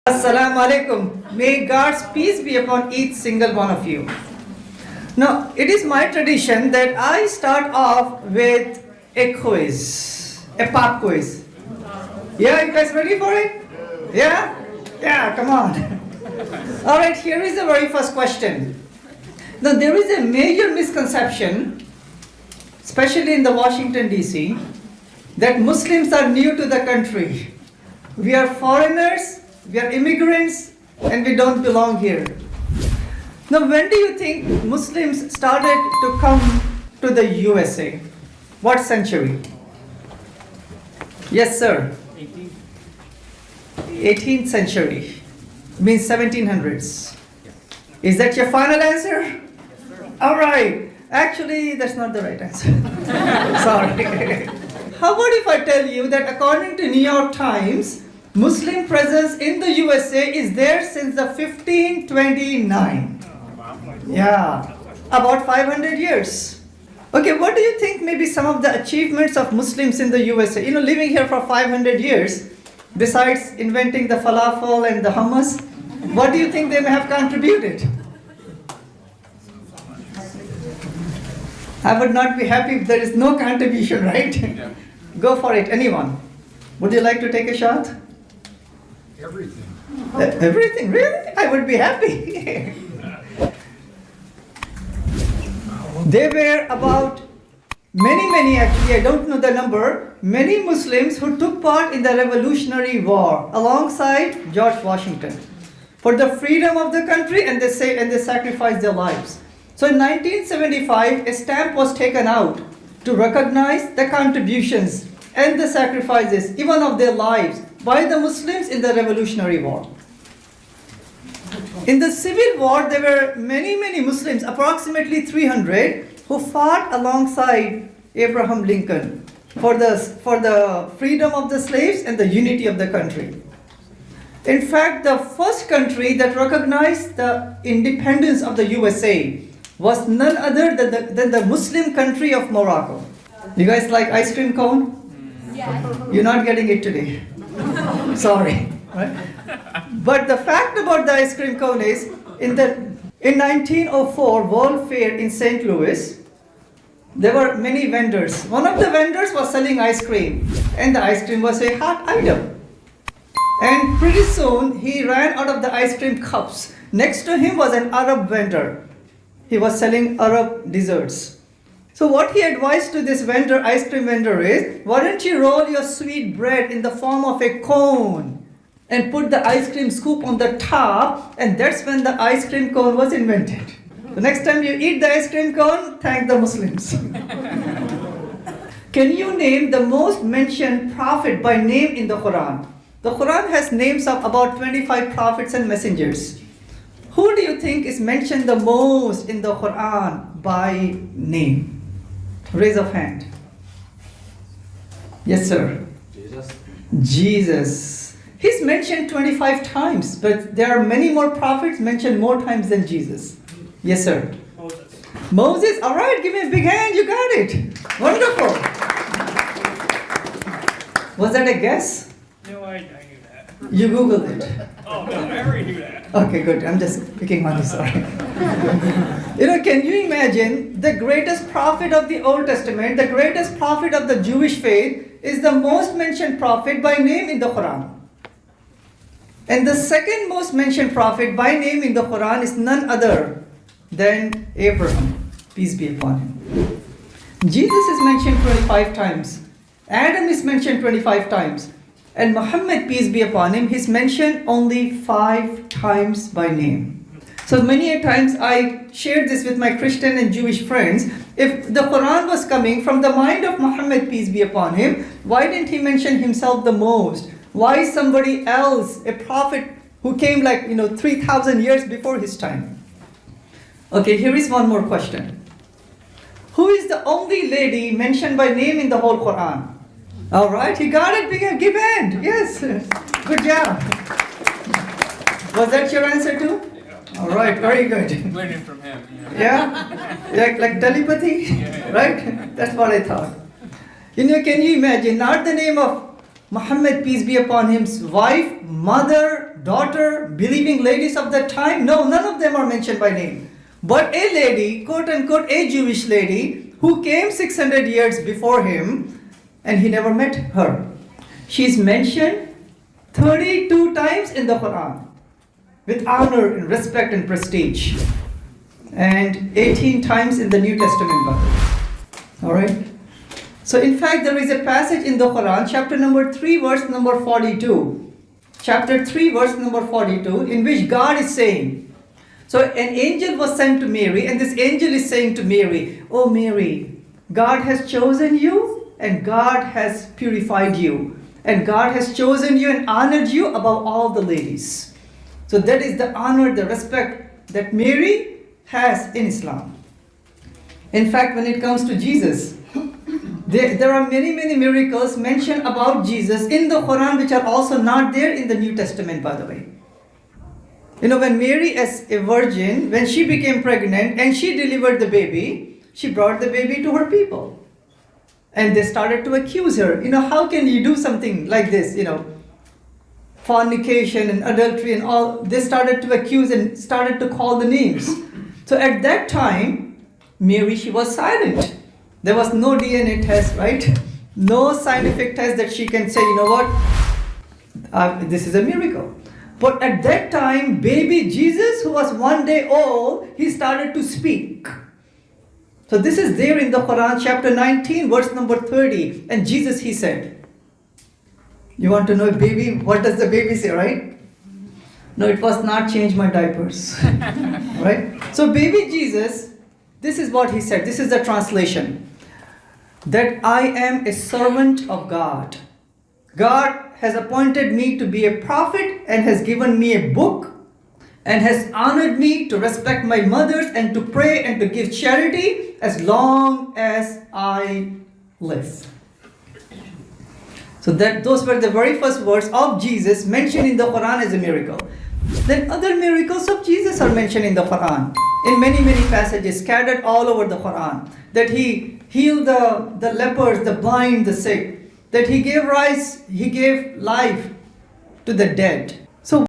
Assalamu alaikum. May God's peace be upon each single one of you. Now, it is my tradition that I start off with a quiz, a pop quiz. Yeah, you guys ready for it? Yeah? Yeah, come on. All right, here is the very first question. Now, there is a major misconception, especially in the Washington, D.C., that Muslims are new to the country. We are foreigners. We are immigrants and we don't belong here. Now, when do you think Muslims started to come to the USA? What century? Yes, sir. 18th century. Means 1700s. Is that your final answer? All right. Actually, that's not the right answer. Sorry. How about if I tell you that according to New York Times, Muslim presence in the USA is there since the 1529. Yeah, about 500 years. Okay, what do you think may be some of the achievements of Muslims in the USA? Living here for 500 years, besides inventing the falafel and the hummus, what do you think they may have contributed? I would not be happy if there is no contribution, right? Yeah. Go for it, anyone. Would you like to take a shot? Everything. Everything, really? I would be happy. There were about many, actually, I don't know the number, many Muslims who took part in the Revolutionary War alongside George Washington for the freedom of the country, and they sacrificed their lives. So in 1975, a stamp was taken out to recognize the contributions and the sacrifices, even of their lives, by the Muslims in the Revolutionary War. In the Civil War, there were many Muslims, approximately 300, who fought alongside Abraham Lincoln for the freedom of the slaves and the unity of the country. In fact, the first country that recognized the independence of the USA was none other than the Muslim country of Morocco. You guys like ice cream cone? Yeah. You're not getting it today. Sorry. Right? But the fact about the ice cream cone is, in 1904 World Fair in St. Louis, there were many vendors. One of the vendors was selling ice cream, and the ice cream was a hot item. And pretty soon, he ran out of the ice cream cups. Next to him was an Arab vendor. He was selling Arab desserts. So what he advised to this ice cream vendor is, why don't you roll your sweet bread in the form of a cone and put the ice cream scoop on the top, and that's when the ice cream cone was invented. The next time you eat the ice cream cone, thank the Muslims. Can you name the most mentioned prophet by name in the Quran? The Quran has names of about 25 prophets and messengers. Who do you think is mentioned the most in the Quran by name? Raise of hand. Yes, sir. Jesus. He's mentioned 25 times, but there are many more prophets mentioned more times than Jesus. Yes, sir. Moses. All right, give me a big hand. You got it. Wonderful. Was that a guess? No, I knew that. You Googled it. Oh, no, I already knew that. Okay, good. I'm just picking on you, sorry. Can you imagine the greatest prophet of the Old Testament, the greatest prophet of the Jewish faith, is the most mentioned prophet by name in the Quran. And the second most mentioned prophet by name in the Quran is none other than Abraham, peace be upon him. Jesus is mentioned 25 times. Adam is mentioned 25 times. And Muhammad, peace be upon him, he's mentioned only 5 times by name. So many a times I shared this with my Christian and Jewish friends. If the Quran was coming from the mind of Muhammad, peace be upon him, why didn't he mention himself the most? Why somebody else, a prophet who came 3,000 years before his time? Okay, here is one more question. Who is the only lady mentioned by name in the whole Quran? All right, you got it. Give hand. Yes. Good job. Was that your answer too? Yeah. All right, very good. Learning from him. Yeah? Like telepathy? Yeah. Right? That's what I thought. Can you imagine, not the name of Muhammad, peace be upon him's wife, mother, daughter, believing ladies of that time? No, none of them are mentioned by name. But a lady, quote unquote, a Jewish lady, who came 600 years before him, and he never met her. She's mentioned 32 times in the Quran, with honor and respect and prestige, and 18 times in the New Testament Bible. Alright? So in fact, there is a passage in the Quran, chapter number 3, verse number 42. Chapter 3, verse number 42, in which God is saying, so an angel was sent to Mary, and this angel is saying to Mary, "Oh Mary, God has chosen you, and God has purified you, and God has chosen you and honored you above all the ladies." So that is the honor, the respect that Mary has in Islam. In fact, when it comes to Jesus, there are many miracles mentioned about Jesus in the Quran which are also not there in the New Testament, by the way. You know, when Mary as a virgin, when she became pregnant and she delivered the baby, she brought the baby to her people. And they started to accuse her. You know, how can you do something like this? You know, fornication and adultery and all. They started to accuse and started to call the names. So at that time, Mary, she was silent. There was no DNA test, right? No scientific test that she can say, you know what, this is a miracle. But at that time, baby Jesus, who was 1 day old, he started to speak. So this is there in the Quran, chapter 19, verse number 30. And Jesus, he said, you want to know baby, what does the baby say, right? No, it was not change my diapers. Right? So baby Jesus, this is what he said. This is the translation. That I am a servant of God. God has appointed me to be a prophet and has given me a book and has honored me to respect my mothers and to pray and to give charity as long as I live. So those were the very first words of Jesus mentioned in the Quran as a miracle. Then other miracles of Jesus are mentioned in the Quran in many passages scattered all over the Quran. That he healed the lepers, the blind, the sick. That he gave life to the dead.